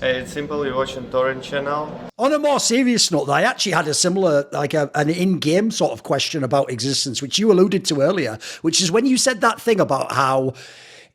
Hey, it's simple. You're watching Thorin channel. On a more serious note, I actually had a similar, an in-game sort of question about existence, which you alluded to earlier, which is when you said that thing about how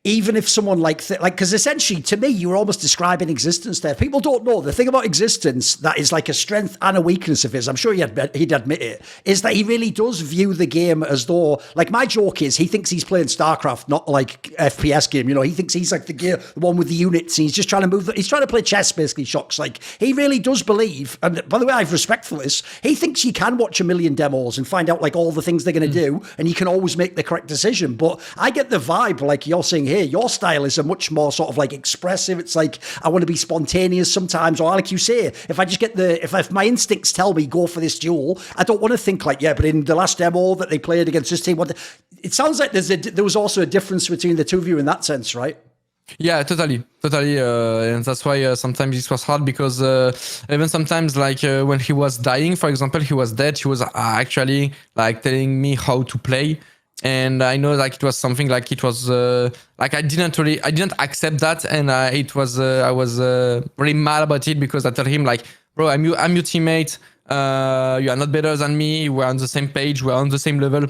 even if someone because essentially to me, you were almost describing existence there. People don't know the thing about existence that is like a strength and a weakness of his. I'm sure he'd admit it, is that he really does view the game as though, like my joke is he thinks he's playing StarCraft, not like FPS game. You know, he thinks he's like the one with the units. And he's just trying to he's trying to play chess, basically, shox. Like he really does believe, and by the way, I have respect for this, he thinks you can watch a million demos and find out like all the things they're going to do, and you can always make the correct decision. But I get the vibe, like you're saying here, your style is a much more sort of like expressive. It's like I want to be spontaneous sometimes, or like you say, if I just get if my instincts tell me go for this duel, I don't want to think like, yeah, but in the last demo that they played against this team, it sounds like there was also a difference between the two of you in that sense, right? Yeah, totally. And that's why sometimes this was hard because even sometimes like when he was dying, for example, he was dead, he was actually like telling me how to play. And I know like it was something like it was like I didn't accept that, and I was really mad about it because I told him like, bro, I'm your teammate, you are not better than me, we're on the same page, we're on the same level.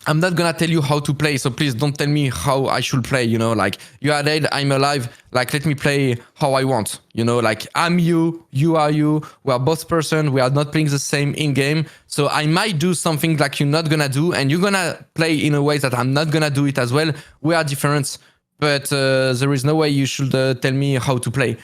I'm not gonna tell you how to play, so please don't tell me how I should play, you know, like you are dead, I'm alive, like let me play how I want, you know, like I'm you, you are you, we are both person, we are not playing the same in-game, so I might do something like you're not gonna do, and you're gonna play in a way that I'm not gonna do it as well. We are different, but there is no way you should tell me how to play.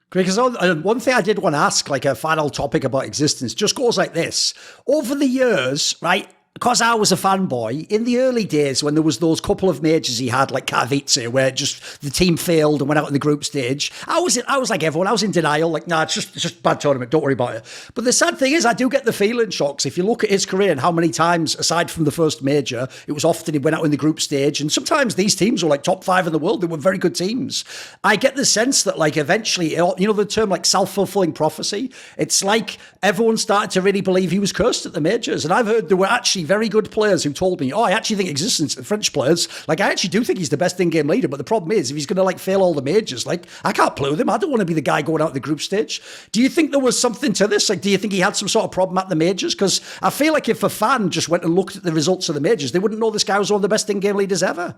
Because one thing I did want to ask, like a final topic about existence, just goes like this. Over the years, right, because I was a fanboy, in the early days when there was those couple of majors he had, like Katowice, where just the team failed and went out in the group stage, I was like everyone, I was in denial, like, nah, it's just a bad tournament, don't worry about it. But the sad thing is, I do get the feeling, shox, if you look at his career and how many times, aside from the first major, it was often he went out in the group stage, and sometimes these teams were like top 5 in the world, they were very good teams. I get the sense that like eventually, you know the term like self-fulfilling prophecy? It's like everyone started to really believe he was cursed at the majors, and I've heard there were actually very good players who told me, oh, I actually think existence, French players, like I actually do think he's the best in-game leader, but the problem is if he's going to like fail all the majors, like I can't play with him. I don't want to be the guy going out the group stage. Do you think there was something to this? Like, do you think he had some sort of problem at the majors? Because I feel like if a fan just went and looked at the results of the majors, they wouldn't know this guy was one of the best in-game leaders ever.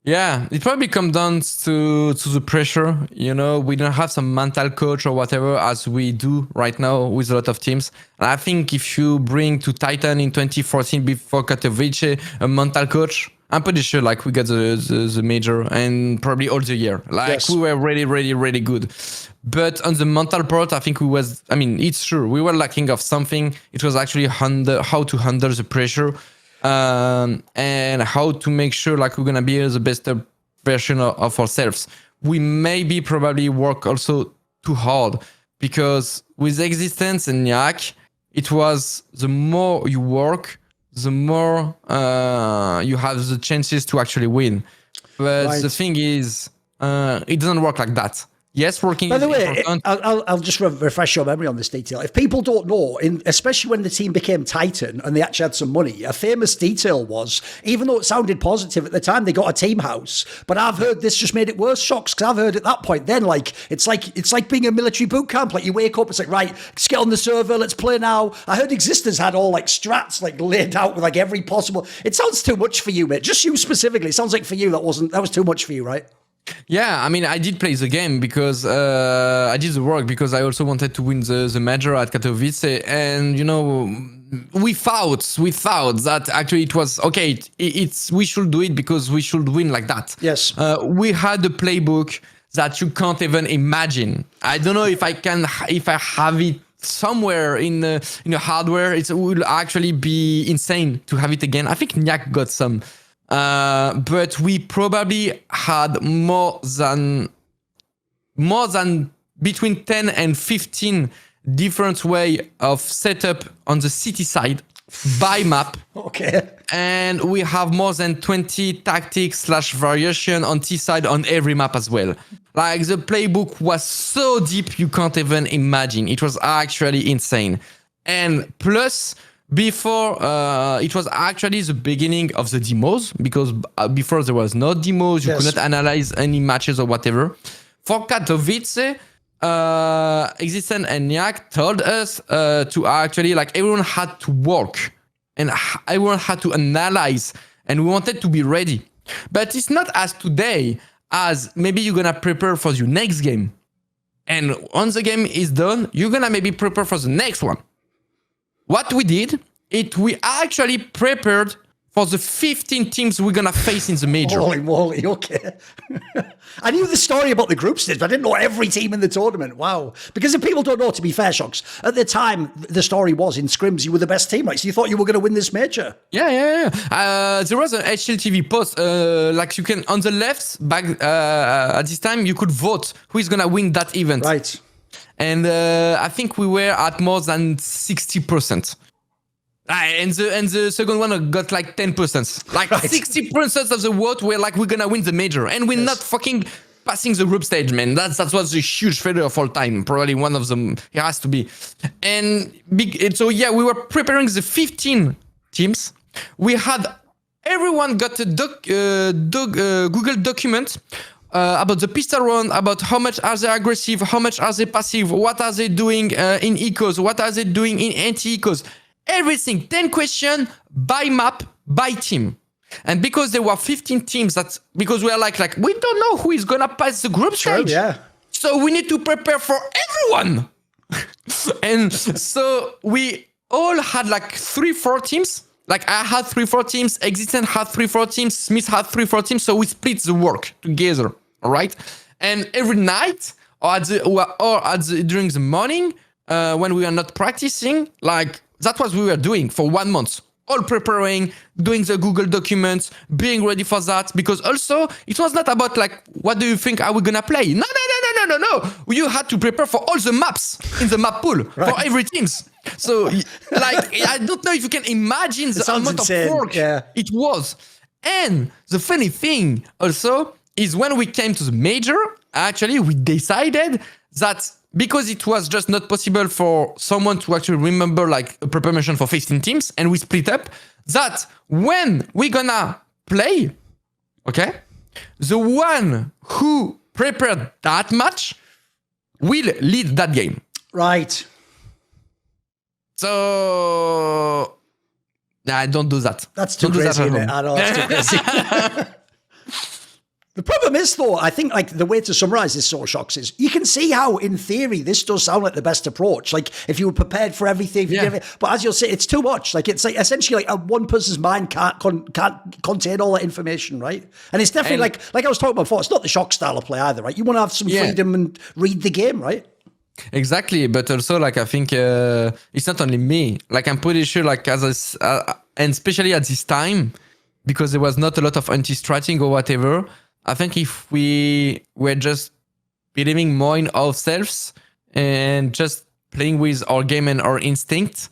Yeah, it probably comes down to the pressure. You know, we don't have some mental coach or whatever as we do right now with a lot of teams. And I think if you bring to Titan in 2014 before Katowice a mental coach, I'm pretty sure like we got the major and probably all the year. Like yes. We were really, really, really good. But on the mental part, I think it's true. We were lacking of something. It was actually how to handle the pressure. And how to make sure like we're gonna be the best version of ourselves. We maybe probably work also too hard because with existence and Nyak, it was the more you work, the more you have the chances to actually win. But right. The thing is, it doesn't work like that. Yes, working. By the way, I'll just refresh your memory on this detail. If people don't know, especially when the team became Titan and they actually had some money, a famous detail was, even though it sounded positive at the time, they got a team house. But I've heard this just made it worse, shox, because I've heard at that point then, like it's like being a military boot camp. Like you wake up, it's like, right, let's get on the server, let's play now. I heard Existence had all like strats like laid out with like every possible. It sounds too much for you, mate. Just you specifically. It sounds like for you that was too much for you, right? Yeah, I mean, I did play the game because I did the work because I also wanted to win the major at Katowice, and you know, we thought that actually it was okay. We should do it because we should win like that. Yes, we had the playbook that you can't even imagine. I don't know if I have it somewhere in the hardware. It will actually be insane to have it again. I think Nyak got some. But we probably had more than between 10 and 15 different way of setup on the city side by map. Okay. And we have more than 20 tactics / variation on T side on every map as well. Like the playbook was so deep you can't even imagine. It was actually insane. And plus before it was actually the beginning of the demos, because before there was no demos, you could not analyze any matches or whatever. For Katowice, Ex6TenZ and Yak told us to actually, like, everyone had to work and everyone had to analyze, and we wanted to be ready. But it's not as today as maybe you're gonna prepare for your next game, and once the game is done, you're gonna maybe prepare for the next one. What we did, we actually prepared for the 15 teams we're gonna face in the major. Holy moly, okay. I knew the story about the group stage, but I didn't know every team in the tournament. Wow. Because if people don't know, to be fair, shox, at the time, the story was in scrims, you were the best team, right? So you thought you were going to win this major. Yeah. There was an HLTV post, like you can, on the left, back at this time, you could vote who is gonna win that event. Right. And I think we were at more than 60%. And the second one got like 10%. Like 60% of the vote were like, we're gonna win the major. And we're not fucking passing the group stage, man. That was a huge failure of all time. Probably one of them, it has to be. And so yeah, we were preparing the 15 teams. We had, everyone got a Google document about the pistol round, about how much are they aggressive, how much are they passive, what are they doing in ecos, what are they doing in anti-ecos. Everything, 10 questions by map, by team. And because there were 15 teams, because we are like, we don't know who is gonna pass the group stage. Yeah. So we need to prepare for everyone. And so we all had like 3-4 teams. Like I had 3-4 teams, Ex6TenZ had 3-4 teams, SmithZz had 3-4 teams. So we split the work together, all right? And every night during the morning, when we are not practicing, like, that's what we were doing for 1 month. All preparing, doing the Google documents, being ready for that. Because also, it was not about like, what do you think are we gonna play? No. You had to prepare for all the maps in the map pool for every teams. So, like, I don't know if you can imagine the amount of work it was. And the funny thing also is when we came to the major, actually, we decided that because it was just not possible for someone to actually remember like a preparation for 15 teams, and we split up, that when we're gonna play, okay, the one who prepared that match will lead that game. Right. So, nah, don't do that. That's too crazy, isn't it? I know, that's too crazy. The problem is, though, I think like the way to summarize this sort of shox is you can see how, in theory, this does sound like the best approach. Like if you were prepared for everything, but as you'll say, it's too much. Like it's like essentially like one person's mind can't contain all that information, right? And it's definitely like I was talking about before. It's not the shox style of play either, right? You want to have some freedom and read the game, right? Exactly, but also like I think it's not only me. Like I'm pretty sure, like and especially at this time, because there was not a lot of anti-stratting or whatever. I think if we were just believing more in ourselves and just playing with our game and our instinct,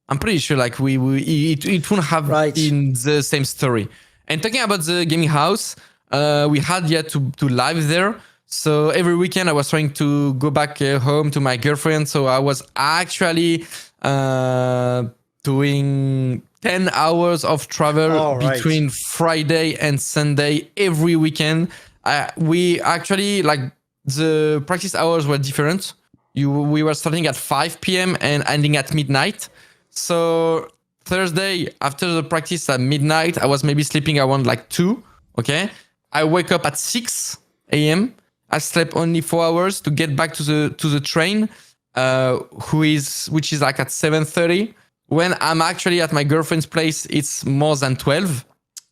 I'm pretty sure like it wouldn't have been the same story. And talking about the gaming house, we had yet to live there. So every weekend I was trying to go back home to my girlfriend. So I was actually doing 10 hours of travel between Friday and Sunday every weekend. We actually, like, the practice hours were different. We were starting at 5 p.m. and ending at midnight. So Thursday, after the practice at midnight, I was maybe sleeping around like 2, okay? I wake up at 6 a.m. I slept only 4 hours to get back to the train, which is like at 7:30. When I'm actually at my girlfriend's place, it's more than 12.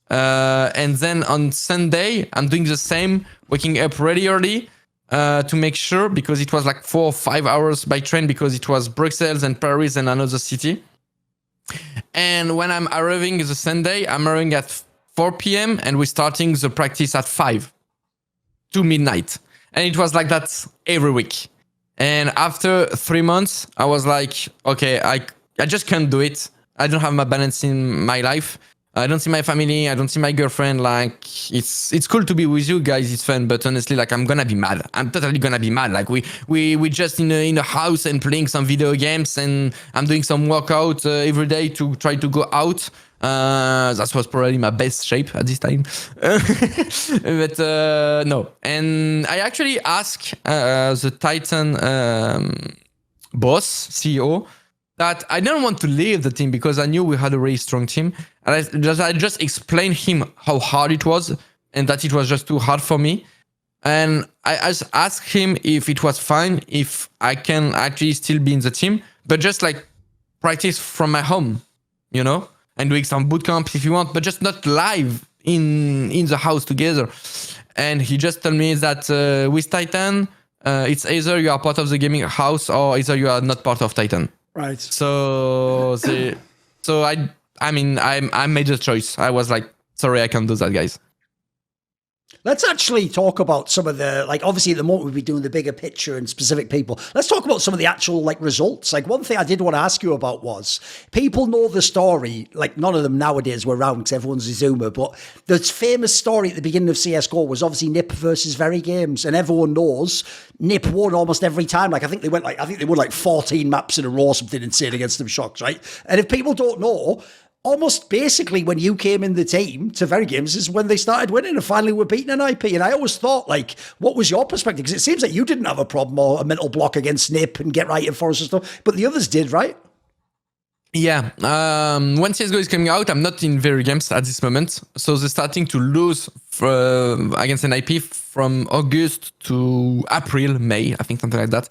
And then on Sunday, I'm doing the same, waking up really early to make sure, because it was like 4 or 5 hours by train, because it was Brussels and Paris and another city. And when I'm arriving the Sunday, I'm arriving at 4 p.m. and we're starting the practice at 5 to midnight. And it was like that every week. And after 3 months, I was like, okay, I just can't do it. I don't have my balance in my life. I don't see my family. I don't see my girlfriend. Like, it's cool to be with you guys. It's fun, but honestly, like, I'm gonna be mad. I'm totally gonna be mad. Like, we just in a house and playing some video games, and I'm doing some workout every day to try to go out. That was probably my best shape at this time. But no. And I actually asked the Titan boss, CEO, that I didn't want to leave the team because I knew we had a really strong team. And I just explained him how hard it was and that it was just too hard for me. And I just asked him if it was fine, if I can actually still be in the team, but just like practice from my home, you know, and doing some boot camps if you want, but just not live in the house together. And he just told me that with Titan, it's either you are part of the gaming house or either you are not part of Titan. Right. So I mean, I made a choice. I was like, sorry, I can't do that, guys. Let's actually talk about some of the, like, obviously at the moment we'll be doing the bigger picture and specific people. Let's talk about some of the actual, like, results. Like, one thing I did want to ask you about was, people know the story, like, none of them nowadays were around because everyone's a Zoomer, but the famous story at the beginning of CSGO was obviously Nip versus VeryGames, and everyone knows Nip won almost every time. Like, I think they won like 14 maps in a row or something insane against them shox, right? And if people don't know, almost basically when you came in the team to VeryGames is when they started winning and finally were beating an IP. And I always thought, like, what was your perspective? Because it seems like you didn't have a problem or a mental block against Nip and Get Right in Forest and stuff, but the others did, right? Yeah. When CSGO is coming out, I'm not in VeryGames at this moment. So they're starting to lose against an IP from August to April, May, I think something like that.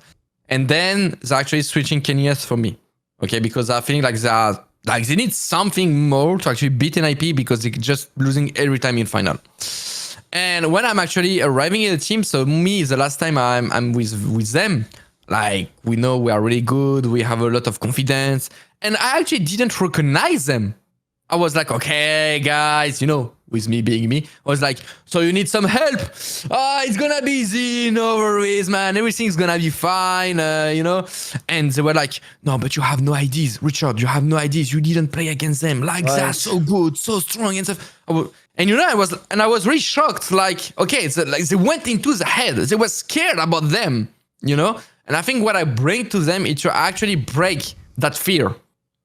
And then they're actually switching Kenyas for me. Okay, because I think they need something more to actually beat an IP because they're just losing every time in final. And when I'm actually arriving in the team, so me, the last time I'm with them, like, we know we are really good, we have a lot of confidence, and I actually didn't recognize them. I was like, okay, guys, you know, with me being me, I was like, so you need some help? It's gonna be easy, no worries, man. Everything's gonna be fine, you know? And they were like, no, but you have no ideas, Richard, you have no ideas. You didn't play against them. Like, they're so good, so strong and stuff. And you know, I was really shocked. Like, okay, so like they went into the head. They were scared about them, you know? And I think what I bring to them is to actually break that fear,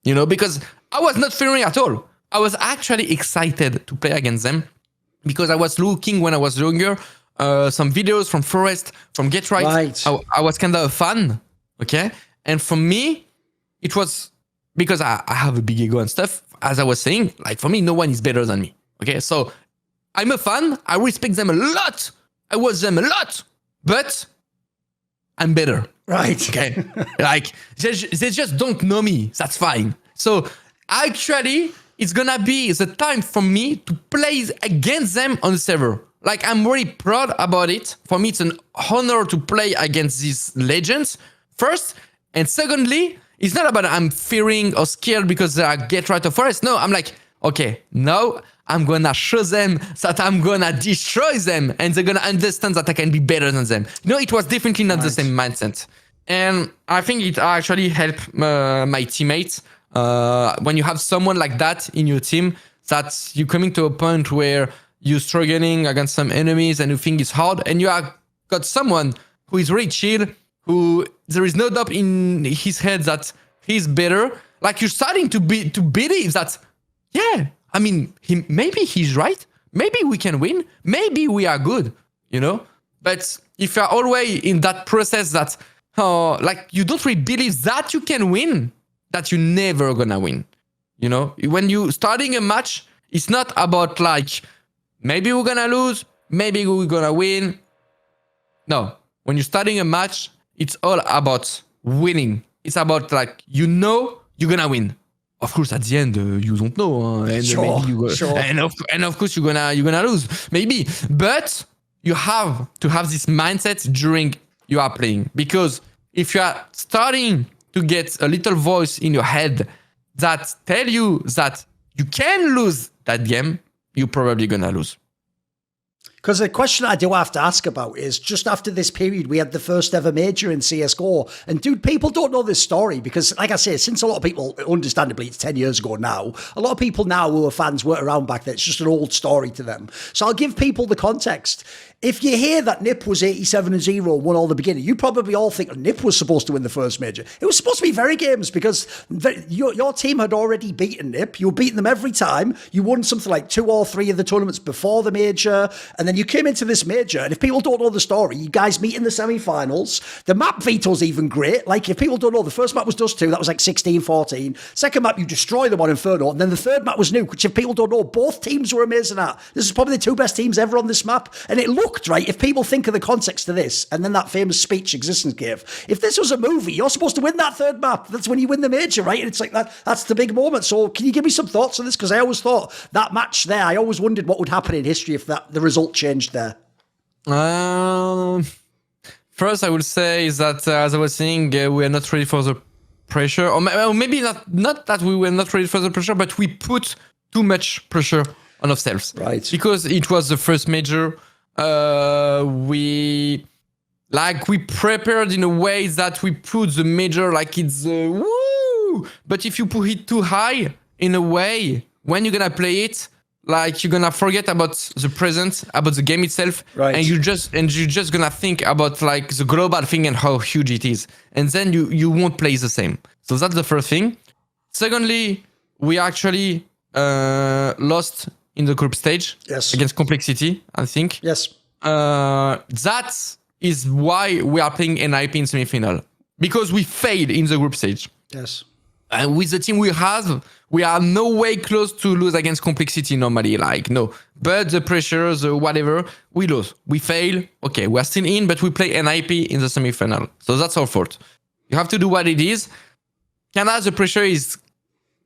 you know, because I was not fearing at all. I was actually excited to play against them because I was looking when I was younger, some videos from Forest, from Get Right. I was kind of a fan, okay? And for me, it was because I have a big ego and stuff. As I was saying, like, for me, no one is better than me, okay? So I'm a fan. I respect them a lot. I watch them a lot, but I'm better. Right. Okay. Like, they just don't know me. That's fine. So actually, it's gonna be the time for me to play against them on the server. Like, I'm really proud about it. For me, it's an honor to play against these legends, first. And secondly, it's not about I'm fearing or scared because they are Get Right or Forest. No, I'm like, okay, now I'm gonna show them that I'm gonna destroy them and they're gonna understand that I can be better than them. No, it was definitely not the same mindset. And I think it actually helped my teammates. When you have someone like that in your team, that you're coming to a point where you're struggling against some enemies and you think it's hard, and you have got someone who is really chill, who there is no doubt in his head that he's better. Like, you're starting to believe that, yeah, I mean, maybe he's right. Maybe we can win. Maybe we are good, you know? But if you're always in that process that, like, you don't really believe that you can win, that you're never gonna win, you know? When you starting a match, it's not about like, maybe we're gonna lose, maybe we're gonna win. No, when you're starting a match, it's all about winning. It's about like, you know, you're gonna win. Of course, at the end, you don't know, and sure. And of course you're gonna lose, maybe. But you have to have this mindset during you are playing, because if you are starting to get a little voice in your head that tell you that you can lose that game, you're probably gonna lose. Because the question I do have to ask about is just after this period, we had the first ever major in CSGO. And dude, people don't know this story because, like I say, since a lot of people, understandably, it's 10 years ago now, a lot of people now who are fans weren't around back then. It's just an old story to them. So I'll give people the context. If you hear that Nip was 87-0 and won all the beginning, you probably all think Nip was supposed to win the first major. It was supposed to be VeryGames because your team had already beaten Nip. You were beating them every time. You won something like 2 or 3 of the tournaments before the major. And then you came into this major. And if people don't know the story, you guys meet in the semi-finals. The map veto's even great. Like, if people don't know, the first map was Dust 2. That was like 16-14. Second map, you destroy them on Inferno. And then the third map was Nuke, which if people don't know, both teams were amazing at. This is probably the 2 best teams ever on this map. And it looked, right, if people think of the context to this, and then that famous speech Existence gave, if this was a movie, you're supposed to win that third map. That's when you win the major, right? And it's like that's the big moment. So can you give me some thoughts on this? Because I always thought that match there, I always wondered what would happen in history if the result changed there. First, I would say is that, as I was saying, we are not ready for the pressure. Or maybe not that we were not ready for the pressure, but we put too much pressure on ourselves. Right. Because it was the first major. We prepared in a way that we put the major like it's woo. But if you put it too high, in a way, when you're gonna play it, like you're gonna forget about the present, about the game itself, right? And you're just gonna think about like the global thing and how huge it is, and then you won't play the same. So that's the first thing. Secondly, we actually lost in the group stage against Complexity, I think. Yes. That is why we are playing NIP in semi-final. Because we failed in the group stage. Yes. And with the team we have, we are no way close to lose against Complexity normally. Like, no. But the pressure, the whatever, we lose. We fail. Okay, we are still in, but we play NIP in the semi-final. So that's our fault. You have to do what it is. Canada, the pressure is,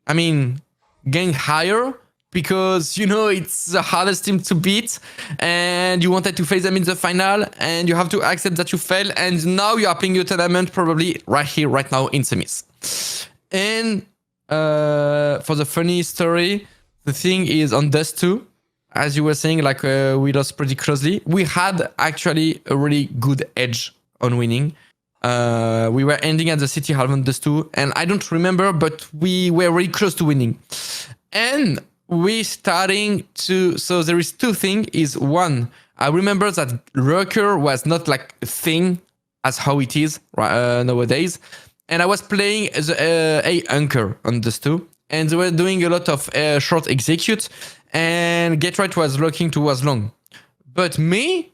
getting higher. Because, it's the hardest team to beat and you wanted to face them in the final and you have to accept that you fail. And now you are playing your tournament probably right here, right now in semis. And for the funny story, the thing is on Dust 2, as you were saying, like we lost pretty closely. We had actually a really good edge on winning. We were ending at the City Half on Dust 2 and I don't remember, but we were really close to winning. And we starting to, so there is 2 things. Is one, I remember that Lurker was not like a thing as how it is nowadays. And I was playing as a anchor on this 2. And they were doing a lot of short execute. And Get Right was looking towards long. But me,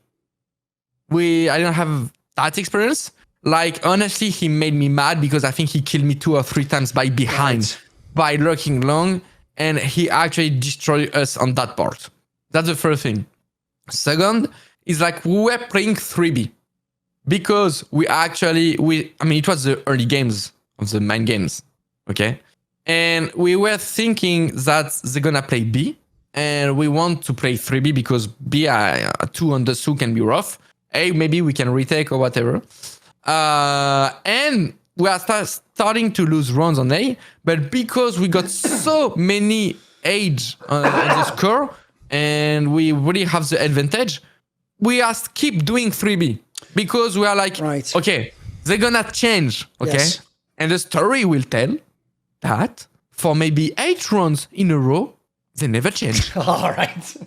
I don't have that experience. Like, honestly, he made me mad because I think he killed me 2 or 3 times by behind, by lurking long. And he actually destroyed us on that part. That's the first thing. Second is like we were playing 3B. Because it was the early games of the main games. Okay? And we were thinking that they're gonna play B. And we want to play 3B because B 2 on the 2 can be rough. A, maybe we can retake or whatever. And we are starting to lose rounds on A, but because we got so many age on the score and we really have the advantage, we keep doing 3B because we are like, okay, they're gonna change, okay? Yes. And the story will tell that for maybe 8 rounds in a row, they never changed. All right.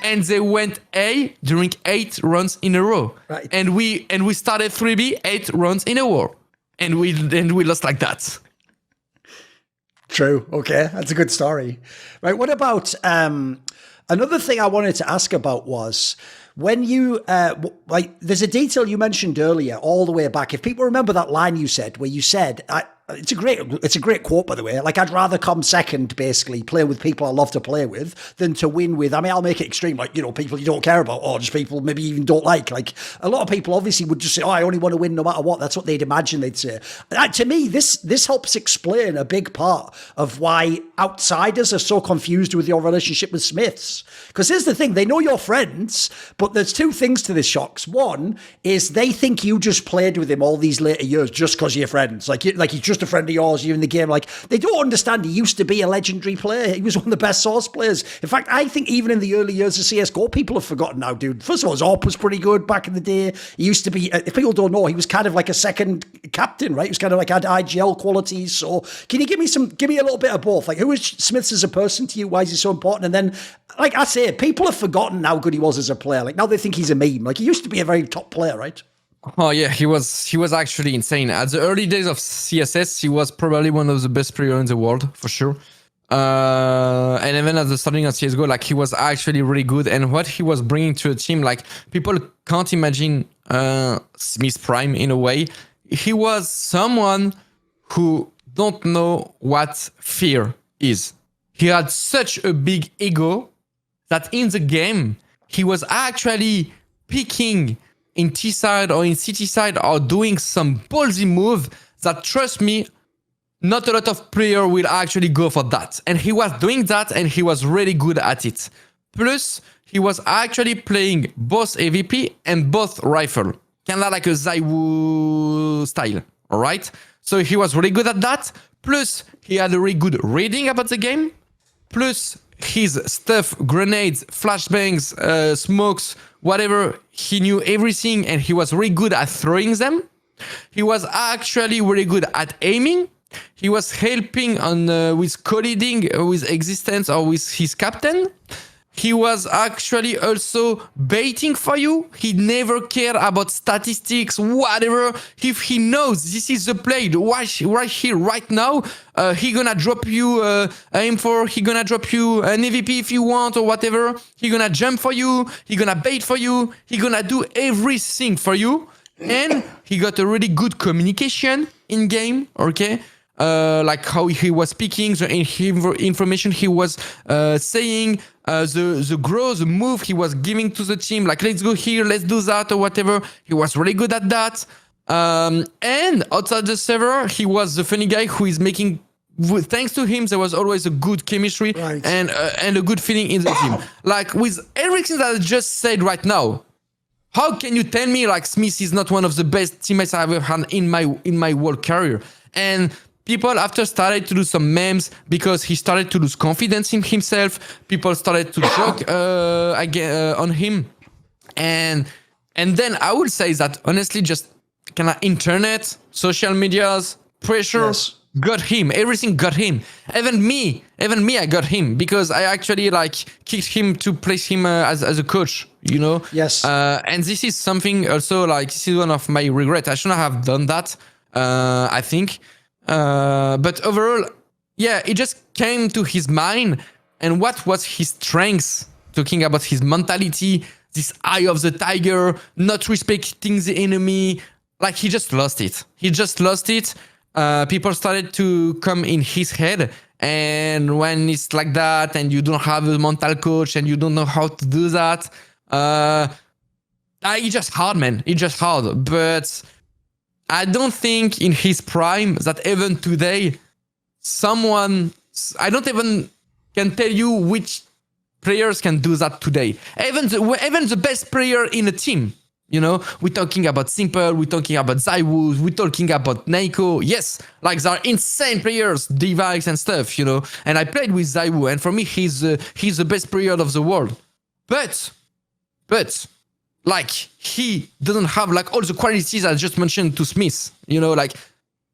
And they went A during 8 rounds in a row. Right. And we started 3B 8 rounds in a row. And we lost like that. True. Okay. That's a good story. Right. What about another thing I wanted to ask about was when you there's a detail you mentioned earlier all the way back. If people remember that line you said where you said, it's a great quote, by the way. Like, I'd rather come second, basically, play with people I love to play with, than to win with. I'll make it extreme, like, people you don't care about, or just people maybe even don't like. Like, a lot of people obviously would just say, I only want to win no matter what. That's what they'd imagine they'd say. To me, this helps explain a big part of why outsiders are so confused with your relationship with SmithZz. Because here's the thing, they know you're friends, but there's 2 things to this, shox. One is they think you just played with him all these later years just because you're friends. Like you just just a friend of yours, you're in the game. Like, they don't understand he used to be a legendary player. He was one of the best Source players. In fact, I think even in the early years of CSGO, people have forgotten now, dude. First of all, his AWP was pretty good back in the day. He used to be, if people don't know, he was kind of like a second captain, right? He was kind of like had IGL qualities. So can you give me a little bit of both? Like, who is SmithZz as a person to you? Why is he so important? And then, like I say, people have forgotten how good he was as a player. Like, now they think he's a meme. Like, he used to be a very top player, right? Oh yeah, he was actually insane. At the early days of CSS, he was probably one of the best players in the world, for sure. And even at the starting of CSGO, like, he was actually really good. And what he was bringing to a team, like, people can't imagine SmithZz Prime in a way. He was someone who don't know what fear is. He had such a big ego that in the game, he was actually picking in T side or in CT side or doing some ballsy move that, trust me, not a lot of players will actually go for that. And he was doing that and he was really good at it. Plus, he was actually playing both AVP and both rifle. Kind of like a ZywOo style, all right? So he was really good at that. Plus, he had a really good reading about the game. Plus, his stuff, grenades, flashbangs, smokes, whatever, he knew everything and he was really good at throwing them. He was actually really good at aiming. He was helping on with co-leading with Ex6TenZ or with his captain. He was actually also baiting for you. He never cared about statistics, whatever. If he knows this is the play right here, right now, he gonna drop you aim for, he gonna drop you an EVP if you want or whatever. He gonna jump for you, he gonna bait for you, he gonna do everything for you. And he got a really good communication in game, okay? Like how he was speaking, the information he was saying, the move he was giving to the team, like, let's go here, let's do that or whatever. He was really good at that. And outside the server, he was the funny guy who is making, thanks to him, there was always a good chemistry, right, and a good feeling in the team. Like, with everything that I just said right now, how can you tell me like SmithZz is not one of the best teammates I've ever had in my whole career? And people after started to do some memes because he started to lose confidence in himself. People started to joke again on him, and then I would say that honestly, just kind of internet, social medias, pressure, yes, got him. Everything got him. Even me, I got him because I actually like kicked him to place him as a coach. You know. Yes. And this is something also, like, this is one of my regrets. I shouldn't have done that. I think. But overall, yeah, it just came to his mind. And what was his strengths? Talking about his mentality, this eye of the tiger, not respecting the enemy. Like, he just lost it. People started to come in his head. And when it's like that, and you don't have a mental coach, and you don't know how to do that, it's just hard, man. It's just hard. But I don't think in his prime that even today, I don't even can tell you which players can do that today. Even the best player in a team, you know, we're talking about Simple, we're talking about ZywOo, we're talking about Naiko. Yes, like, there are insane players, Device and stuff, you know. And I played with ZywOo, and for me, he's the best player of the world. But like, he doesn't have like all the qualities I just mentioned to SmithZz, you know, like,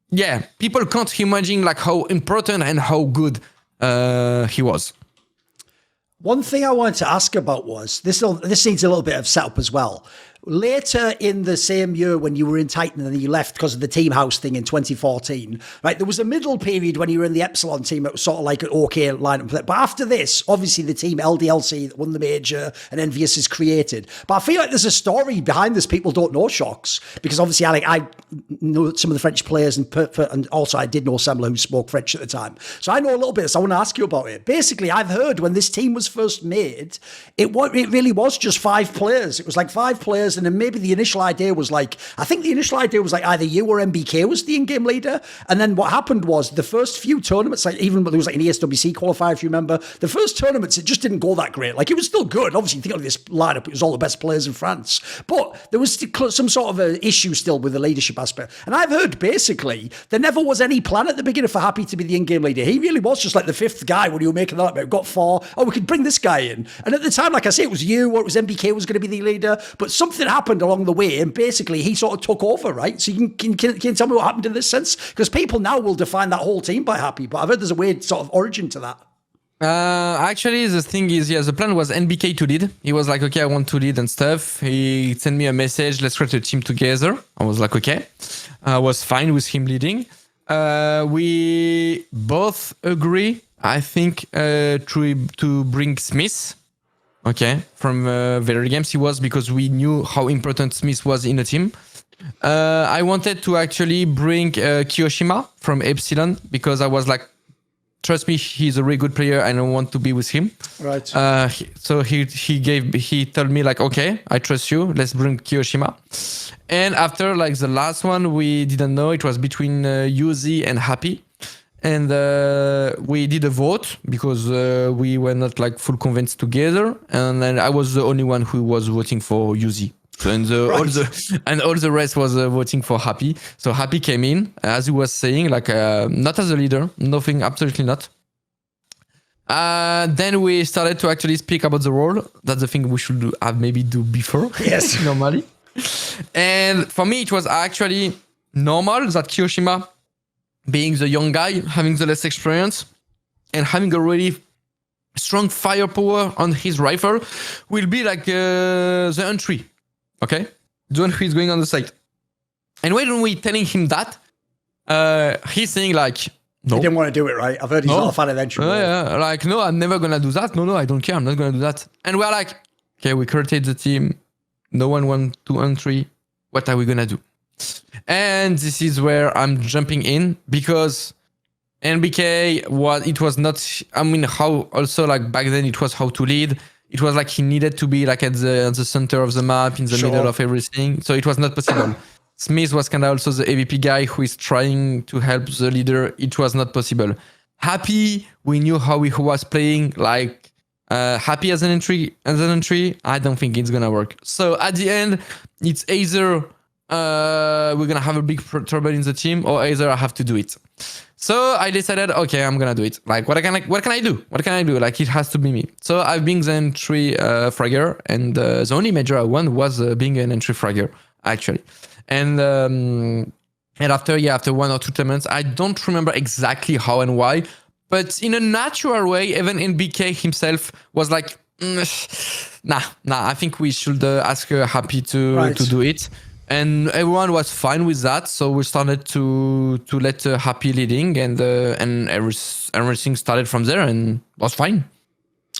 yeah, people can't imagine like how important and how good he was. One thing I wanted to ask about was, this needs a little bit of setup as well. Later in the same year when you were in Titan and then you left because of the team house thing in 2014, right, there was a middle period when you were in the Epsilon team. It was sort of like an okay lineup. But after this, obviously the team LDLC that won the major and Envious is created. But I feel like there's a story behind this people don't know, shox, because obviously I know some of the French players and also I did know Semler who spoke French at the time. So I know a little bit, so I want to ask you about it. Basically, I've heard when this team was first made, it really was just 5 players. It was like 5 players players, and then maybe the initial idea was like, I think the initial idea was like either you or MBK was the in-game leader, and then what happened was the first few tournaments, like even there was like an ESWC qualifier, if you remember, the first tournaments, it just didn't go that great. Like it was still good. Obviously, you think of this lineup, it was all the best players in France, but there was some sort of an issue still with the leadership aspect. And I've heard basically there never was any plan at the beginning for Happy to be the in-game leader. He really was just like the fifth guy when you were making that. We've got 4. Oh, we could bring this guy in. And at the time, like I say, it was you or it was MBK was going to be the leader, but something happened along the way, and basically he sort of took over, right? So you can you tell me what happened in this sense? Because people now will define that whole team by Happy, but I've heard there's a weird sort of origin to that. Actually, the thing is, the plan was NBK to lead. He was like, okay, I want to lead and stuff. He sent me a message, let's create a team together. I was like, okay. I was fine with him leading. We both agree, I think, to bring SmithZz, okay, from VeryGames. He was, because we knew how important SmithZz was in the team. I wanted to actually bring Kiyoshima from Epsilon, because I was like, trust me, he's a really good player. I don't want to be with him. Right. So he told me like, okay, I trust you. Let's bring Kiyoshima. And after like the last one, we didn't know. It was between Yuzi and Happy. And we did a vote because we were not like full convinced together. And then I was the only one who was voting for Yuzi. And all the rest was voting for Happy. So Happy came in, as he was saying, like not as a leader, nothing, absolutely not. Then we started to actually speak about the role. That's the thing we should have maybe do before. Yes, normally. And for me, it was actually normal that Kiyoshima, being the young guy, having the less experience, and having a really strong firepower on his rifle, will be like the entry. Okay, the one who is going on the site. And when we telling him that, he's saying like, no. He didn't want to do it, right? I've heard he's not a fan of entry. Yeah, like, no, I'm never going to do that. No, I don't care. I'm not going to do that. And we're like, okay, we created the team. No one went to entry. What are we going to do? And this is where I'm jumping in, because NBK was not, I mean, how also like back then it was how to lead. It was like he needed to be like at the center of the map, in the middle of everything. So it was not possible. SmithZz was kind of also the AVP guy who is trying to help the leader. It was not possible. Happy, we knew how he was playing. Like Happy as an entry, I don't think it's gonna work. So at the end, it's either we're gonna have a big trouble in the team, or either I have to do it. So I decided, okay, I'm gonna do it. Like, what can I do? Like, it has to be me. So I've been the entry fragger, and the only major I won was being an entry fragger, actually. And after 1 or 2 tournaments, I don't remember exactly how and why, but in a natural way, even NBK himself was like, nah, I think we should ask Happy to do it. And everyone was fine with that, so we started to let Happy leading, and everything started from there, and was fine.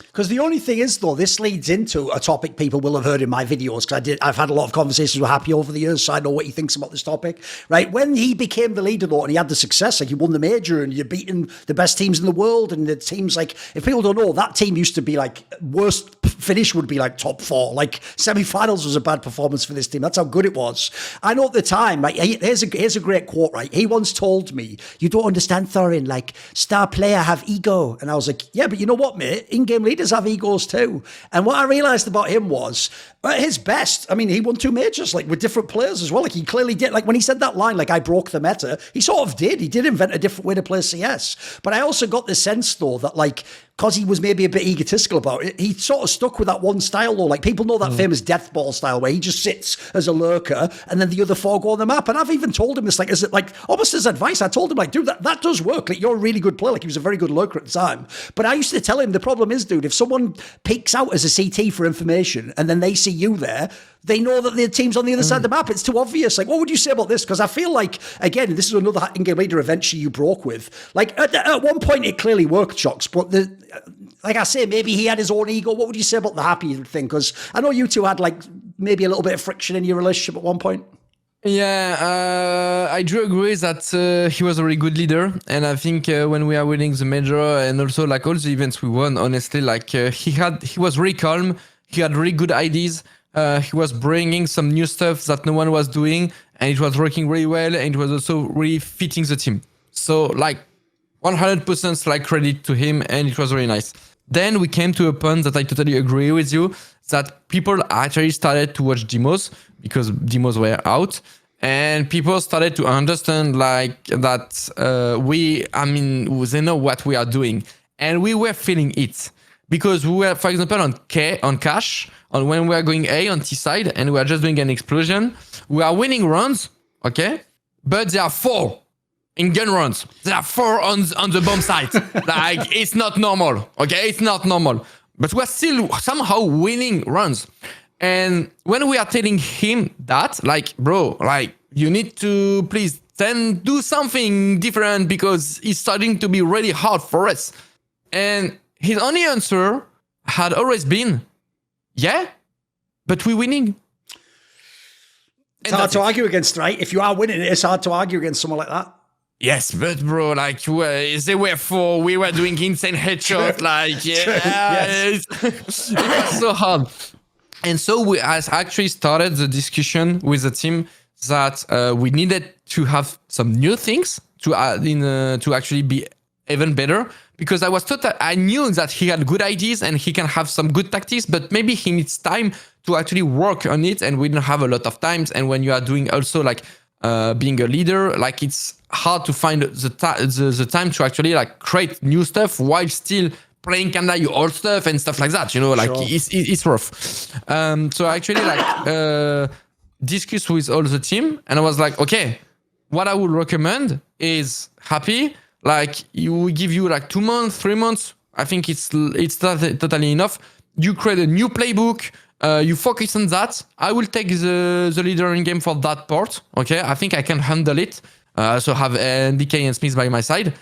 Because the only thing is, though, this leads into a topic people will have heard in my videos, because I've had a lot of conversations with Happy over the years, so I know what he thinks about this topic, right? When he became the leader, though, and he had the success, like he won the major, and you're beating the best teams in the world, and the teams, like, if people don't know, that team used to be, like, worst finish would be, like, top 4. Like, semi-finals was a bad performance for this team. That's how good it was. I know at the time, like, here's a great quote, right? He once told me, you don't understand, Thorin, like, star player have ego. And I was like, yeah, but you know what, mate? In-game leaders have egos too. And what I realized about him was, at his best, I mean, he won 2 majors, like, with different players as well. Like, he clearly did. Like, when he said that line, like, I broke the meta, he sort of did. He did invent a different way to play CS. But I also got the sense, though, that, like, because he was maybe a bit egotistical about it, he sort of stuck with that one style, though. Like, people know that famous death ball style where he just sits as a lurker and then the other 4 go on the map. And I've even told him this, like, as it, like, almost as advice. I told him, like, dude, that does work. Like, you're a really good player. Like, he was a very good lurker at the time. But I used to tell him, the problem is, dude, if someone peeks out as a CT for information and then they see you there, they know that the team's on the other side of the map. It's too obvious. Like, what would you say about this? Because I feel like, again, this is another in-game leader eventually you broke with. Like, at one point, it clearly worked, Shox, but like I say, maybe he had his own ego. What would you say about the Happy thing? Because I know you two had, like, maybe a little bit of friction in your relationship at one point. Yeah, I do agree that he was a really good leader, and I think when we are winning the major and also like all the events we won, honestly, like he was really calm. He had really good ideas. He was bringing some new stuff that no one was doing, and it was working really well, and it was also really fitting the team. So like 100% like credit to him, and it was really nice. Then we came to a point that I totally agree with you, that people actually started to watch demos because demos were out, and people started to understand like that they know what we are doing, and we were feeling it because we were, for example, on cash, on when we are going A on T side, and we are just doing an explosion, we are winning rounds, okay, but there are 4 in gun rounds. There are 4 on the bomb site. Like, it's not normal. Okay, it's not normal. But we're still somehow winning rounds. And when we are telling him that, like, bro, like, you need to please then do something different because it's starting to be really hard for us. And his only answer had always been, yeah, but we're winning. It's hard to argue against, right? If you are winning, it's hard to argue against someone like that. Yes, but bro, like they were 4, we were doing insane headshots, like it was so hard. And so we actually started the discussion with the team that we needed to have some new things to add in to actually be even better. Because I knew that he had good ideas and he can have some good tactics, but maybe he needs time to actually work on it, and we don't have a lot of times. And when you are doing also like being a leader, like it's hard to find the time to actually like create new stuff while still playing kinda your old stuff and stuff like that, you know, like sure. It's rough. So I actually like discussed with all the team, and I was like, okay, what I would recommend is happy, like we give you like 2 months, 3 months. I think it's totally enough. You create a new playbook. You focus on that. I will take the leader in game for that part. Okay, I think I can handle it. So have NBK and SmithZz by my side,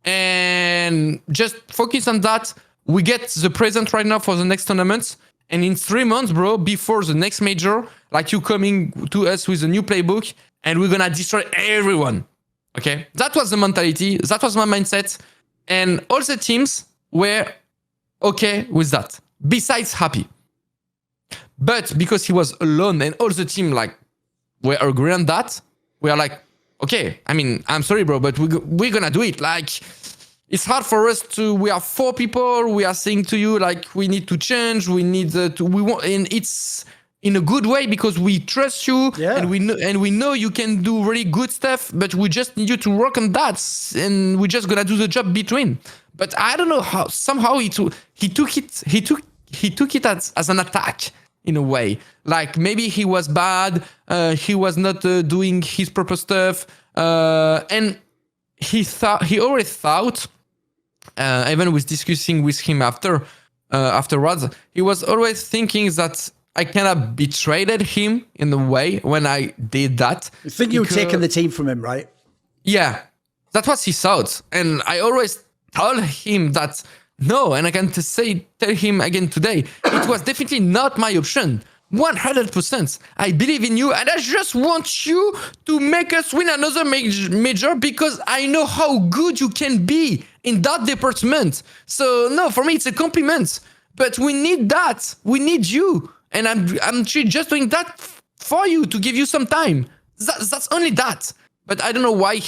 and just focus on that. We get the present right now for the next tournaments, and in 3 months, bro, before the next major, like you coming to us with a new playbook, and we're gonna destroy everyone. Okay, that was the mentality. That was my mindset, and all the teams were okay with that. Besides Happy. But because he was alone and all the team like were agreeing on that, we are like, okay, I mean, I'm sorry, bro, but we're gonna do it. Like, it's hard for us to, we are 4 people, we are saying to you, like, we need to change, we need we want, and it's in a good way because we trust you, yeah. and we know you can do really good stuff, but we just need you to work on that, and we're just gonna do the job between. But I don't know how, somehow he took it as an attack. In a way, like maybe he was bad, he was not doing his proper stuff, and he always thought, even with discussing with him afterwards, he was always thinking that I kind of betrayed him in a way when I did that. You think you were taking the team from him, right? Yeah, that was his thought, and I always told him that. No, and I can tell him again today, it was definitely not my option. 100%. I believe in you, and I just want you to make us win another major because I know how good you can be in that department. So no, for me it's a compliment. But we need that. We need you, and I'm just doing that for you to give you some time. That's only that. But I don't know why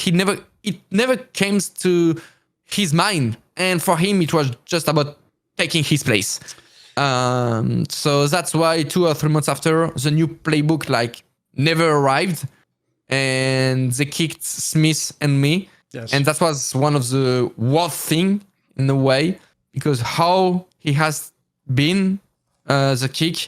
it never came to his mind. And for him, it was just about taking his place. So that's why 2 or 3 months after, the new playbook like never arrived, and they kicked SmithZz and me. Yes. And that was one of the worst thing in a way, because how he has been the kick,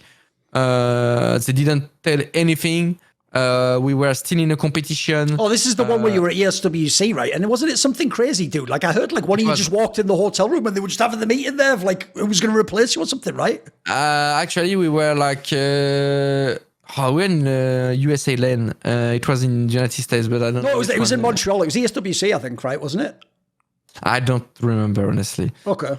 they didn't tell anything. We were still in a competition. Oh, this is the one where you were at ESWC, right? And wasn't it something crazy, dude? Like I heard like one of you just walked in the hotel room and they were just having the meeting there of like who was going to replace you or something, right? Actually, we were like, we're in USA lane. It was in the United States, but I don't know. No, it was in Montreal. It was ESWC, I think, right? Wasn't it? I don't remember, honestly. Okay.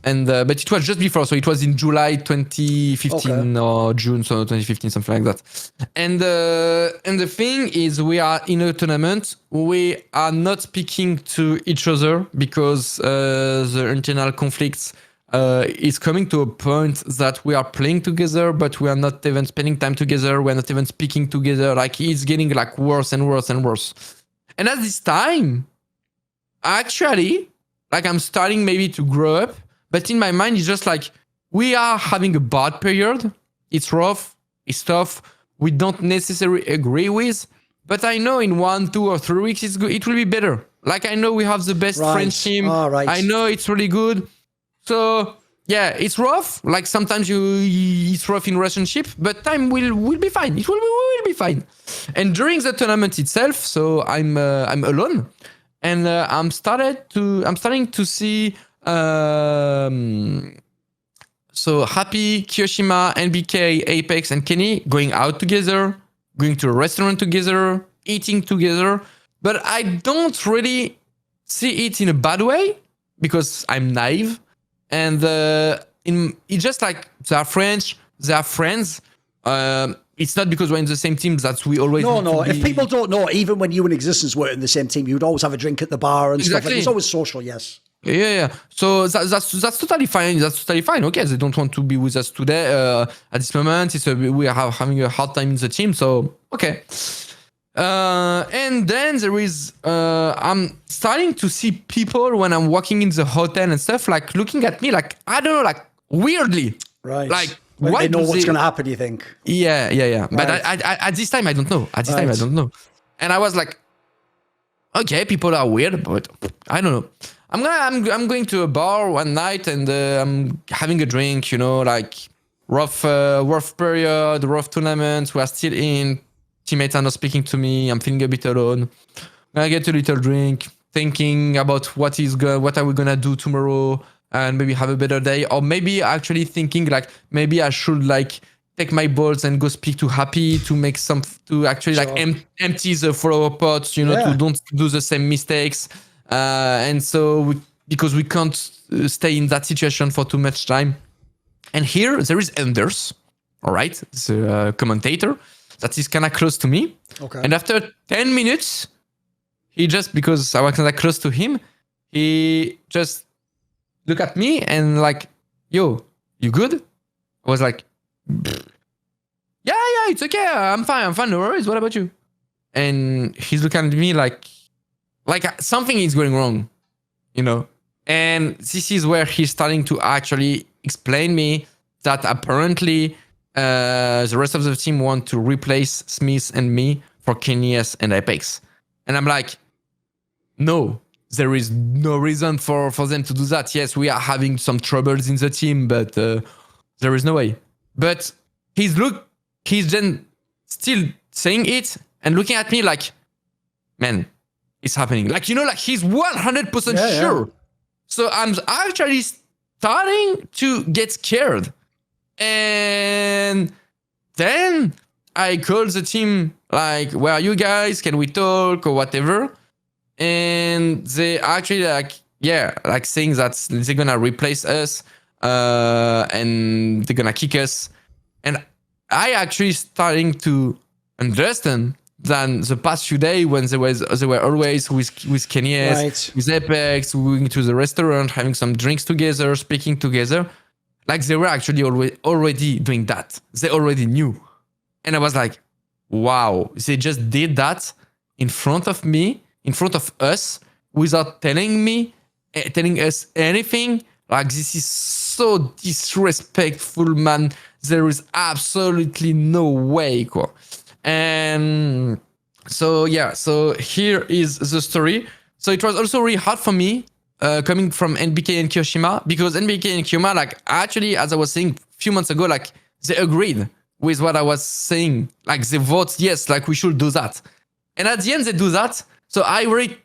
But it was just before, so it was in July 2015 or June, so 2015, something like that. And the thing is, we are in a tournament. We are not speaking to each other because the internal conflicts it's coming to a point that we are playing together, but we are not even spending time together. We're not even speaking together. Like it's getting like worse and worse and worse. And at this time, actually, like I'm starting maybe to grow up, but in my mind, it's just like we are having a bad period. It's rough. It's tough. We don't necessarily agree with, but I know in 1, 2, or 3 weeks, it will be better. Like I know we have the best French team. Right. I know it's really good. So yeah, it's rough. Like sometimes it's rough in relationship, but time will be fine. It will be fine. And during the tournament itself, so I'm alone, and I'm starting to see so Happy, Kiyoshima, NBK, Apex, and Kenny going out together, going to a restaurant together, eating together. But I don't really see it in a bad way because I'm naive. And it's just like they are French, they are friends. It's not because we're in the same team that we always. No. If people don't know, even when you and Existence were in the same team, you'd always have a drink at the bar and stuff. Like, it's always social, yes. Yeah. So that's totally fine. That's totally fine. Okay, they don't want to be with us today at this moment. We are having a hard time in the team. So okay. And then there is I'm starting to see people when I'm walking in the hotel and stuff, like looking at me like, I don't know, like weirdly. Right. Like what they know what's going to happen, you think? Yeah. Right. But I at this time I don't know. At this time I don't know. And I was like, okay, people are weird, but I don't know. I'm going to a bar one night and I'm having a drink, you know, like rough period, rough tournaments. We are still in. Teammates are not speaking to me. I'm feeling a bit alone. I get a little drink, thinking about what are we gonna do tomorrow, and maybe have a better day, or maybe actually thinking like maybe I should like take my balls and go speak to Happy to actually like empty the follower pots, you know, to don't do the same mistakes. And so because we can't stay in that situation for too much time. And here there is Anders, all right, the commentator. That is kind of close to me. Okay. And after 10 minutes, because I was kind of close to him, he just looked at me and like, yo, you good? I was like, yeah, it's okay. I'm fine. No worries. What about you? And he's looking at me like something is going wrong, you know? And this is where he's starting to actually explain me that apparently the rest of the team want to replace SmithZz and me for Kenyes and Apex. And I'm like, no, there is no reason for them to do that. Yes, we are having some troubles in the team, but there is no way. But he's then still saying it and looking at me like, man, it's happening. Like, you know, like he's 100% sure. Yeah. So I'm actually starting to get scared. And then I called the team like, where are you guys? Can we talk or whatever? And they actually like saying that they're gonna replace us and they're gonna kick us. And I actually starting to understand than the past few days when they were always with Kenyes, with Apex, going to the restaurant, having some drinks together, speaking together. Like they were actually already doing that. They already knew. And I was like, wow, they just did that in front of me, in front of us, without telling us anything. Like, this is so disrespectful, man. There is absolutely no way. And so here is the story. So it was also really hard for me coming from NBK and Kiyoshima, because NBK and Kiyoshima, like, actually, as I was saying a few months ago, like, they agreed with what I was saying. Like, they vote yes, like, we should do that. And at the end, they do that. So I really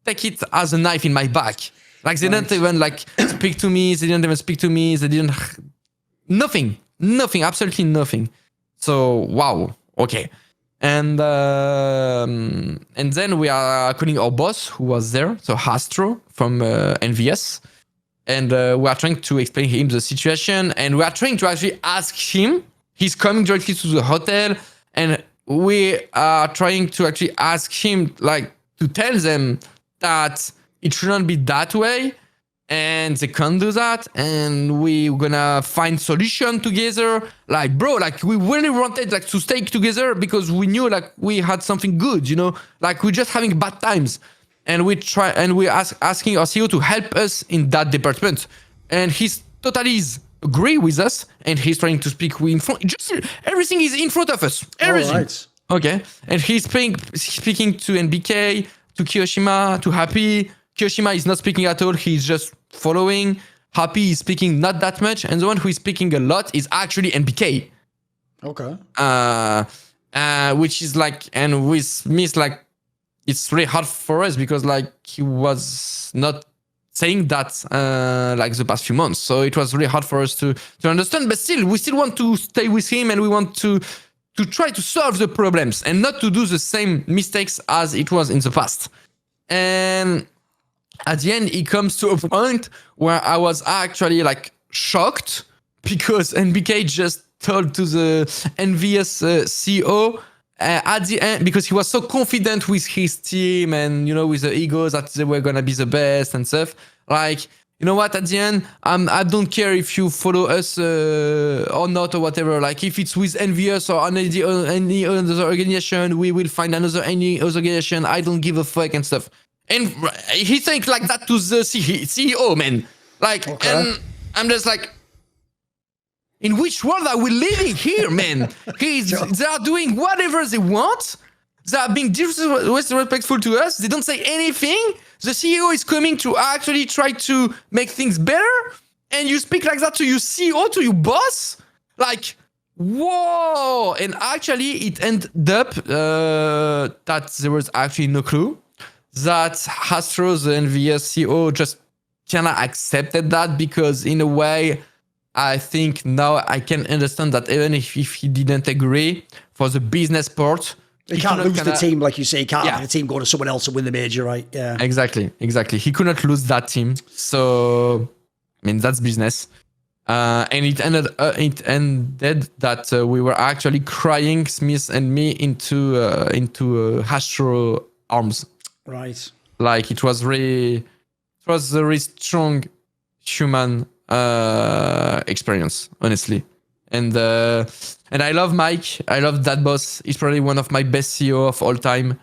take it as a knife in my back. Like, they didn't even like speak to me. They didn't even speak to me. They didn't, nothing, absolutely nothing. So, wow. Okay. And then we are calling our boss who was there, so Astro from NVS, and we are trying to explain him the situation, and we are trying to actually ask him. He's coming directly to the hotel, and we are trying to actually ask him, like, to tell them that it shouldn't be that way, and they can't do that, and we're gonna find solution together. Like, bro, like we really wanted like to stay together because we knew like we had something good, you know, like we're just having bad times, and we're asking our CEO to help us in that department, and he's totally agree with us, and he's trying to speak in front. Just everything is in front of us, everything. Right. Okay, and he's speaking to NBK, to Kiyoshima, to Happy. Kiyoshima is not speaking at all. He's just following. Happy is speaking not that much, and the one who is speaking a lot is actually NBK. Okay. Which is like, and with Smith, like, it's really hard for us because like he was not saying that like the past few months, so it was really hard for us to understand. But still, we still want to stay with him, and we want to try to solve the problems and not to do the same mistakes as it was in the past. And at the end, it comes to a point where I was actually like shocked because NBK just told to the envious CEO at the end, because he was so confident with his team and, you know, with the egos that they were gonna be the best and stuff. Like, you know what, at the end, I don't care if you follow us or not or whatever. Like, if it's with envious or any other organization, we will find any other organization. I don't give a fuck and stuff. And he thinks like that to the CEO, man. Like, okay. And I'm just like, in which world are we living here, man? They are doing whatever they want. They are being disrespectful to us. They don't say anything. The CEO is coming to actually try to make things better. And you speak like that to your CEO, to your boss? Like, whoa. And actually, it ended up that there was actually no clue. That Astro, the envious CEO, just kind of accepted that because in a way, I think now I can understand that even if he didn't agree for the business part, he can't lose the team, like you say. He can't have the team go to someone else and win the major, right? Yeah, exactly. He could not lose that team. So, I mean, that's business. And it ended that we were actually crying, Smith and me, into Astro arms. Right. Like it was a very strong human experience, honestly. And I love Mike. I love that boss. He's probably one of my best CEO of all time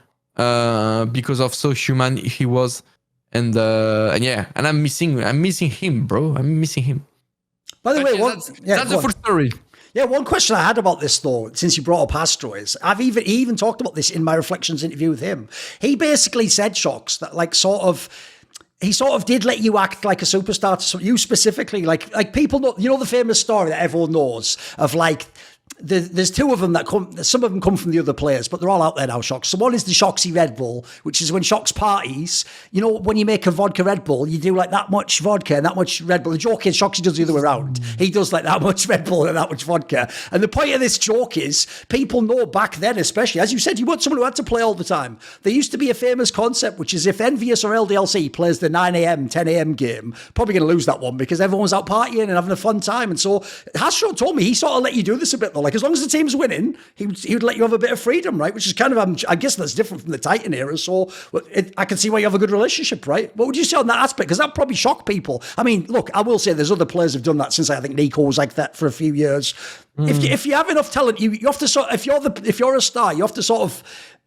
because of so human he was. And yeah, and I'm missing him, bro. I'm missing him. By the way, that's the full story. Yeah, one question I had about this though, since you brought up Astro, is he even talked about this in my Reflections interview with him. He basically said, shox, that like he sort of did let you act like a superstar to you specifically, like people know, you know, the famous story that everyone knows of like. There's two of them that come. Some of them come from the other players, but they're all out there now. shox. So one is the shoxy Red Bull, which is when shox parties. You know, when you make a vodka Red Bull, you do like that much vodka and that much Red Bull. The joke is shoxy does the other way around. He does like that much Red Bull and that much vodka. And the point of this joke is, people know back then, especially as you said, you want someone who had to play all the time. There used to be a famous concept, which is if Envious or LDLC plays the 9 a.m., 10 a.m. game, probably going to lose that one because everyone's out partying and having a fun time. And so Astro told me he sort of let you do this a bit though. Like as long as the team's winning, he would let you have a bit of freedom, right? Which is kind of, I guess that's different from the Titan era. So I can see why you have a good relationship, right? What would you say on that aspect? Because that probably shocked people. I mean, look, I will say there's other players who've done that since I think Nico was like that for a few years. If you have enough talent, you have to sort. If you're a star, you have to sort of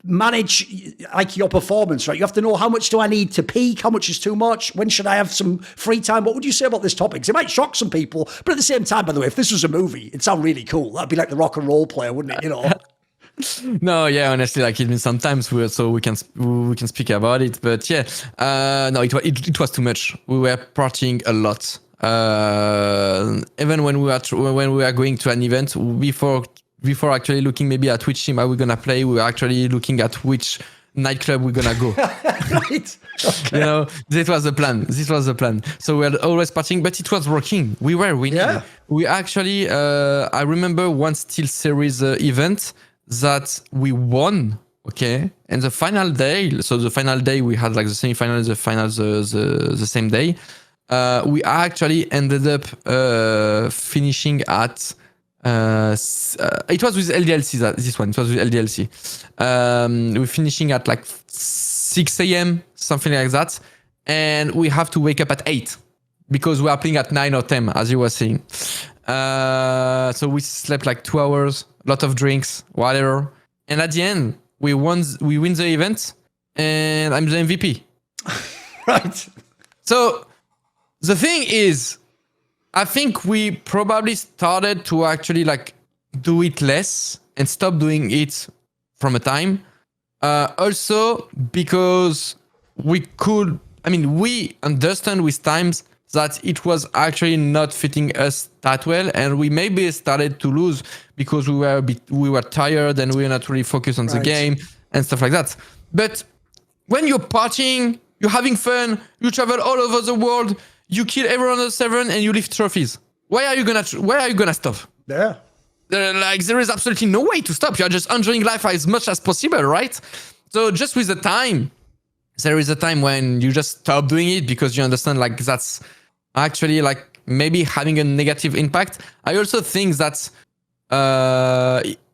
manage like your performance, right? You have to know how much do I need to peak, how much is too much, when should I have some free time? What would you say about this topic? 'Cause it might shock some people, but at the same time, by the way, if this was a movie, it'd sound really cool. That'd be like the rock and roll player, wouldn't it? You know. No, yeah, honestly, like it means sometimes we can speak about it, but yeah, no, it was too much. We were partying a lot. Even when we were going to an event before actually looking maybe at which team are we gonna play, we were actually looking at which nightclub we're gonna go. Right. Okay. You know, this was the plan. So we were always partying, but it was working. We were winning. Yeah. We actually, I remember one Steel Series event that we won. Okay, and the final day. So the final day we had like the semi-finals, the finals, the same day. We actually ended up finishing at. It was with LDLC. This one. It was with LDLC. We're finishing at like 6 a.m. something like that, and we have to wake up at 8. because we are playing at 9 or 10, as you were saying. So we slept like 2 hours, a lot of drinks, whatever. And at the end, we win the event, and I'm the MVP. Right. So the thing is, I think we probably started to actually like do it less and stop doing it from a time. Also because we understand with times that it was actually not fitting us that well, and we maybe started to lose because we were tired and we were not really focused on the game and stuff like that. But when you're partying, you're having fun, you travel all over the world, you kill everyone on the server, and you lift trophies. Why are you gonna stop? Yeah. There is absolutely no way to stop. You're just enjoying life as much as possible, right? So just with the time, there is a time when you just stop doing it because you understand like that's actually like maybe having a negative impact. I also think that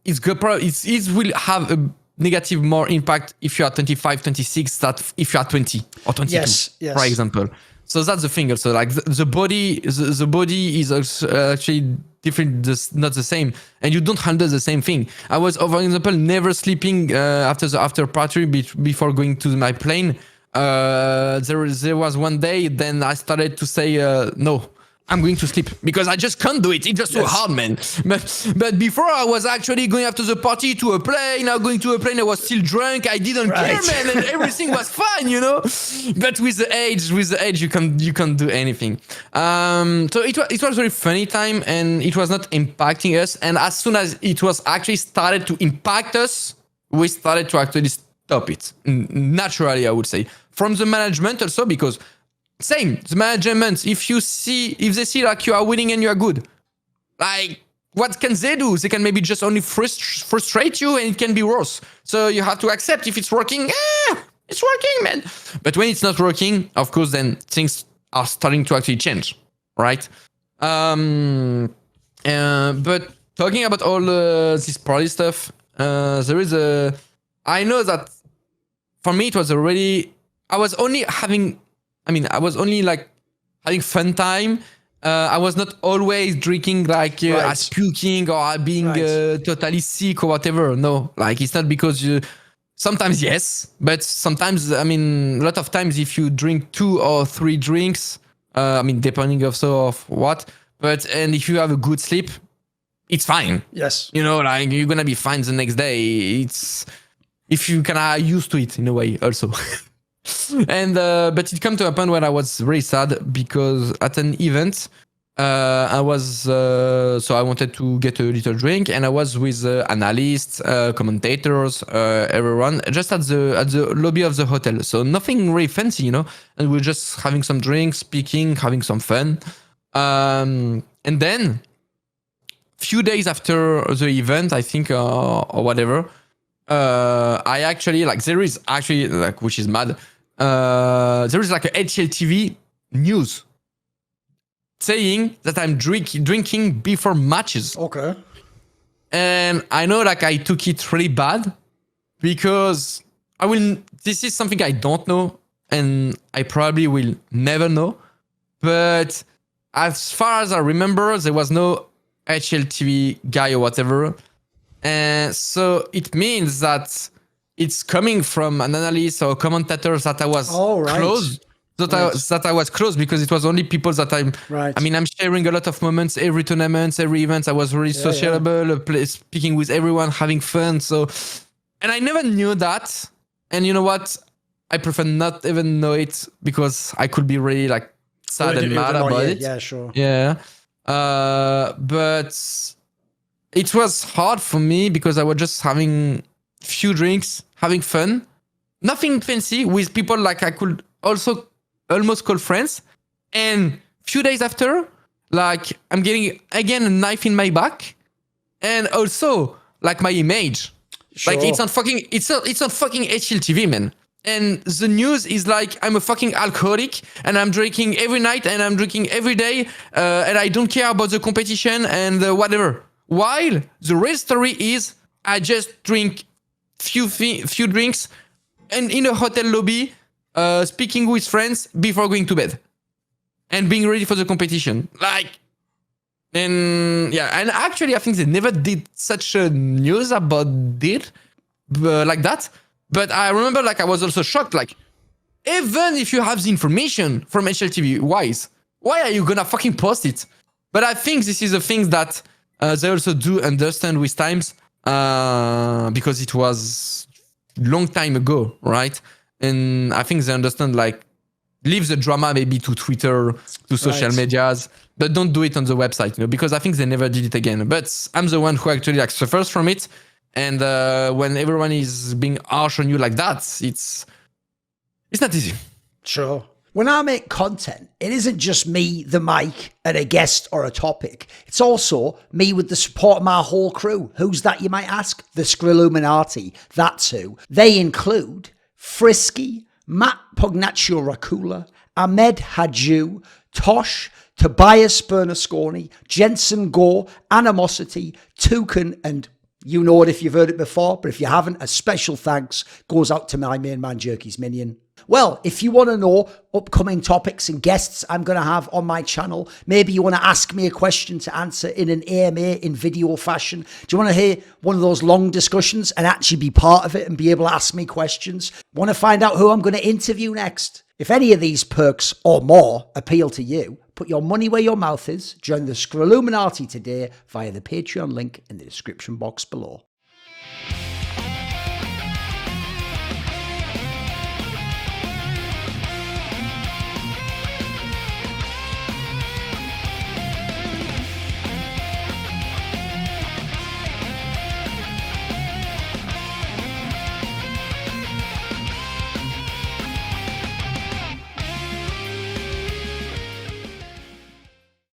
it will have a negative more impact if you are 25, 26 that if you are 20 or 22, yes. for example. So that's the thing also. Like the body is also, actually different, not the same, and you don't handle the same thing. I was, for example, never sleeping after the after party before going to my plane. There was one day, then I started to say no, I'm going to sleep because I just can't do it. It's just so hard, man. But before I was actually going after the party to a plane. Now going to a plane, I was still drunk. I didn't care, man, and everything was fine, you know. But with the age, you can't do anything. So it was a very funny time, and it was not impacting us. And as soon as it was actually started to impact us, we started to actually stop it naturally, I would say, from the management also, because. Same, the management, if they see like you are winning and you are good, like what can they do? They can maybe just only frustrate you, and it can be worse. So you have to accept if it's working, it's working, man. But when it's not working, of course, then things are starting to actually change, right? But talking about all this party stuff, there is I know that for me it was already, I was only like having fun time. I was not always drinking like puking or being totally sick or whatever. No, like it's not because you. Sometimes yes, but sometimes a lot of times if you drink 2 or 3 drinks, depending also of what. And if you have a good sleep, it's fine. Yes, you know, like you're gonna be fine the next day. It's if you can used to it in a way also. And but it came to a point where I was very sad because at an event I was so I wanted to get a little drink, and I was with analysts, commentators, everyone just at the lobby of the hotel. So nothing really fancy, you know, and we're just having some drinks, speaking, having some fun. And then few days after the event, I think or whatever, I actually like there is actually like, which is mad. There is like a HLTV news saying that I'm drinking before matches. Okay. And I know like I took it really bad because this is something I don't know, and I probably will never know. But as far as I remember, there was no HLTV guy or whatever. And so it means that it's coming from an analyst or commentators that I was close. That I was close because it was only people that I'm. Right. I'm sharing a lot of moments, every tournament, every event. I was really sociable, speaking with everyone, having fun. So, and I never knew that. And you know what? I prefer not even know it because I could be really like sad and mad about it. Yeah, sure. Yeah. But it was hard for me because I was just having few drinks, having fun, nothing fancy, with people like I could also almost call friends. And few days after, like I'm getting again a knife in my back, and also like my image. Sure. Like it's not fucking HLTV, man. And the news is like I'm a fucking alcoholic and I'm drinking every night and I'm drinking every day and I don't care about the competition and whatever. While the real story is I just drink few drinks and in a hotel lobby speaking with friends before going to bed. and being ready for the competition. And actually, I think they never did such a news about it like that. But I remember, I was also shocked. Even if you have the information from HLTV, why are you gonna fucking post it? But I think this is a thing that they also do understand with times, because it was long time ago, right? And I think they understand, leave the drama maybe to Twitter, to social medias, but don't do it on the website, because I think they never did it again. But I'm the one who actually suffers from it. And when everyone is being harsh on you like that, it's not easy. Sure. When I make content, it isn't just me, the mic, and a guest or a topic. It's also me with the support of my whole crew. Who's that, you might ask? The Skrilluminati. That's who. They include Frisky, Matt Pugnaccio Racula, Ahmed Hadju, Tosh, Tobias Bernasconi, Jensen Gore, Animosity, Toucan, and you know it if you've heard it before, but if you haven't, a special thanks goes out to my main man, Jerky's Minion. Well, if you want to know upcoming topics and guests I'm going to have on my channel, maybe you want to ask me a question to answer in an AMA in video fashion. Do you want to hear one of those long discussions and actually be part of it and be able to ask me questions? Want to find out who I'm going to interview next? If any of these perks or more appeal to you, put your money where your mouth is. Join the Skrilluminati today via the Patreon link in the description box below.